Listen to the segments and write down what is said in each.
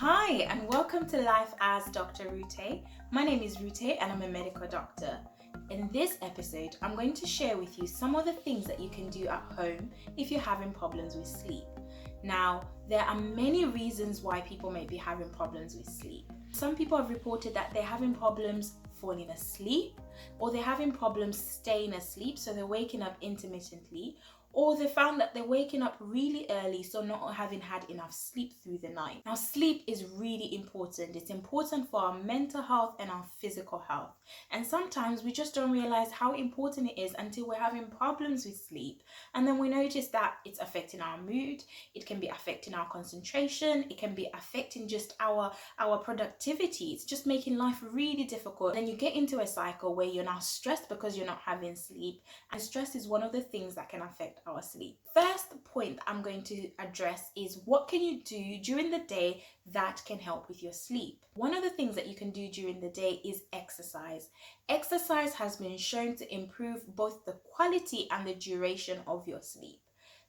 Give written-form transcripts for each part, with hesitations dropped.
Hi and welcome to Life as Dr. Rute. My name is Rute and I'm a medical doctor. In this episode, I'm going to share with you some of the things that you can do at home if you're having problems with sleep. Now, there are many reasons why people may be having problems with sleep. Some people have reported that they're having problems falling asleep, or they're having problems staying asleep, so they're waking up intermittently, or they found that they're waking up really early, so not having had enough sleep through the night. Now, sleep is really important. It's important for our mental health and our physical health. And sometimes we just don't realize how important it is until we're having problems with sleep. And then we notice that it's affecting our mood, it can be affecting our concentration, it can be affecting just our productivity. It's just making life really difficult. Then you get into a cycle where you're now stressed because you're not having sleep. And stress is one of the things that can affect our sleep. First point that I'm going to address is what can you do during the day that can help with your sleep. One of the things that you can do during the day is exercise. Exercise has been shown to improve both the quality and the duration of your sleep.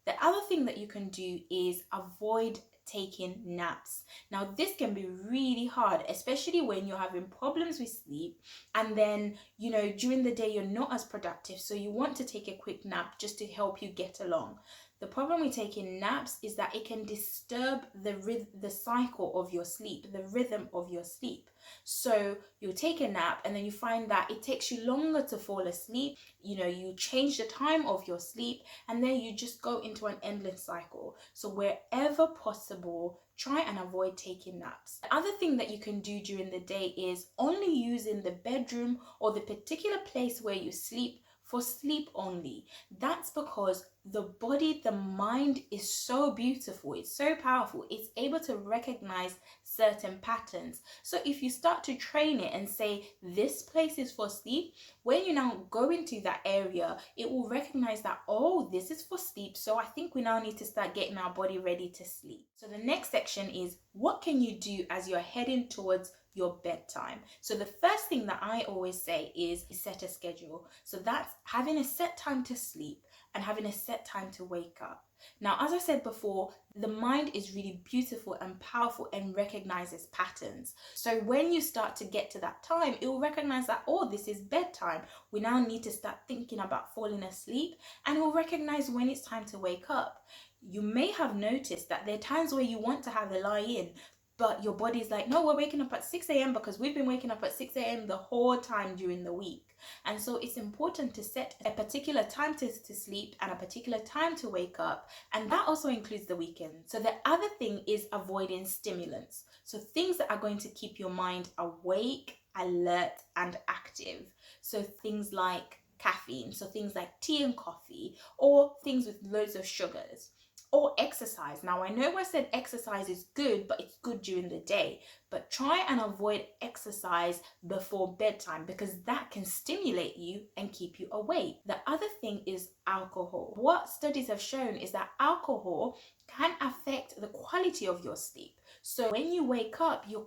The other thing that you can do is avoid taking naps. Now, this can be really hard, especially when you're having problems with sleep and then, during the day you're not as productive, so you want to take a quick nap just to help you get along. The problem with taking naps is that it can disturb the cycle of your sleep, the rhythm of your sleep. So you take a nap and then you find that it takes you longer to fall asleep. You change the time of your sleep and then you just go into an endless cycle. So wherever possible, try and avoid taking naps. The other thing that you can do during the day is only using the bedroom or the particular place where you sleep for sleep only. That's because the body, the mind is so beautiful, it's so powerful, it's able to recognize certain patterns. So if you start to train it and say this place is for sleep, when you now go into that area, it will recognize that, oh, this is for sleep, so I think we now need to start getting our body ready to sleep. So the next section is what can you do as you're heading towards your bedtime. So the first thing that I always say is set a schedule. So that's having a set time to sleep and having a set time to wake up. Now, as I said before, the mind is really beautiful and powerful and recognizes patterns. So when you start to get to that time, it will recognize that, oh, this is bedtime. We now need to start thinking about falling asleep, and it will recognize when it's time to wake up. You may have noticed that there are times where you want to have a lie in, but your body's like, no, we're waking up at 6 a.m. because we've been waking up at 6 a.m. the whole time during the week. And so it's important to set a particular time to sleep and a particular time to wake up. And that also includes the weekend. So the other thing is avoiding stimulants. So things that are going to keep your mind awake, alert, and active. So things like caffeine, so things like tea and coffee, or things with loads of sugars. Or exercise. Now, I know I said exercise is good, but it's good during the day. But try and avoid exercise before bedtime because that can stimulate you and keep you awake. The other thing is alcohol. What studies have shown is that alcohol can affect the quality of your sleep. So when you wake up, you're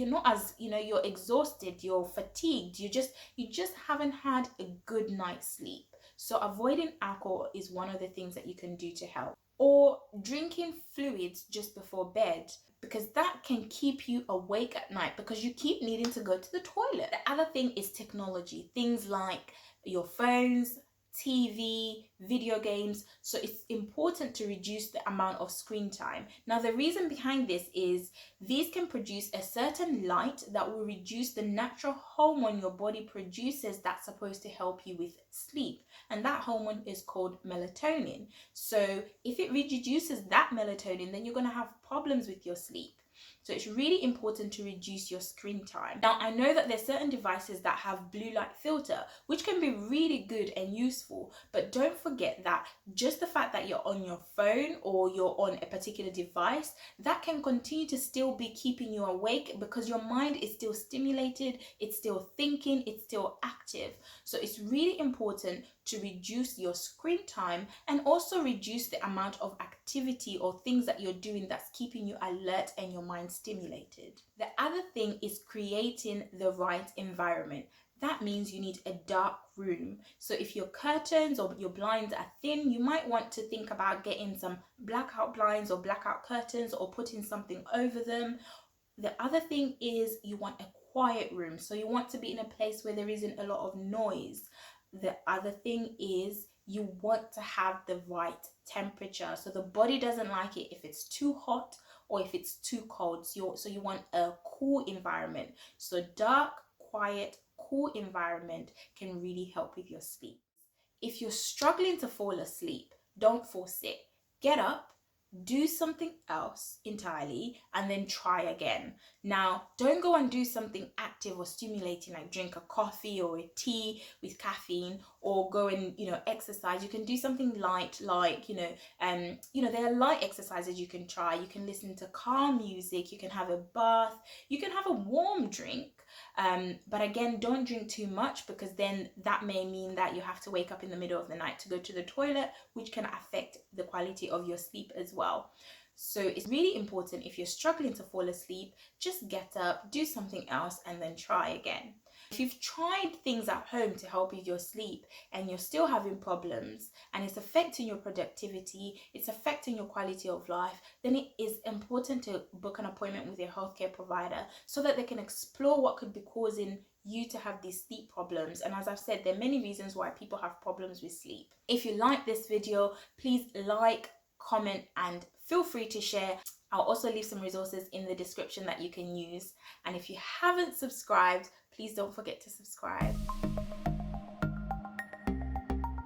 not as, you're exhausted, you're fatigued, you just haven't had a good night's sleep. So avoiding alcohol is one of the things that you can do to help. Or drinking fluids just before bed, because that can keep you awake at night because you keep needing to go to the toilet. The other thing is technology, things like your phones, TV, video games. So it's important to reduce the amount of screen time. Now, the reason behind this is these can produce a certain light that will reduce the natural hormone your body produces that's supposed to help you with sleep. And that hormone is called melatonin. So if it reduces that melatonin, then you're going to have problems with your sleep. So it's really important to reduce your screen time. Now, I know that there's certain devices that have blue light filter, which can be really good and useful, but don't forget that just the fact that you're on your phone or you're on a particular device, that can continue to still be keeping you awake because your mind is still stimulated, it's still thinking, it's still active. So it's really important to reduce your screen time and also reduce the amount of activity or things that you're doing that's keeping you alert and your mind stimulated. The other thing is creating the right environment. that means you need a dark room. So if your curtains or your blinds are thin, you might want to think about getting some blackout blinds or blackout curtains or putting something over them. The other thing is you want a quiet room. So you want to be in a place where there isn't a lot of noise. The other thing is you want to have the right temperature. So the body doesn't like it if it's too hot or if it's too cold. So you want a cool environment. So dark, quiet, cool environment can really help with your sleep. If you're struggling to fall asleep, don't force it. Get up, do something else entirely, and then try again. Now, don't go and do something active or stimulating like drink a coffee or a tea with caffeine, or go and exercise. You can do something light, like there are light exercises you can try. You can listen to calm music, you can have a bath, you can have a warm drink. But again, don't drink too much, because then that may mean that you have to wake up in the middle of the night to go to the toilet, which can affect the quality of your sleep as well. So it's really important, if you're struggling to fall asleep, just get up, do something else, and then try again. If you've tried things at home to help with your sleep and you're still having problems and it's affecting your productivity, it's affecting your quality of life, then it is important to book an appointment with your healthcare provider so that they can explore what could be causing you to have these sleep problems. And as I've said, there are many reasons why people have problems with sleep. If you like this video, please like, comment, and feel free to share. I'll also leave some resources in the description that you can use. And if you haven't subscribed, please don't forget to subscribe.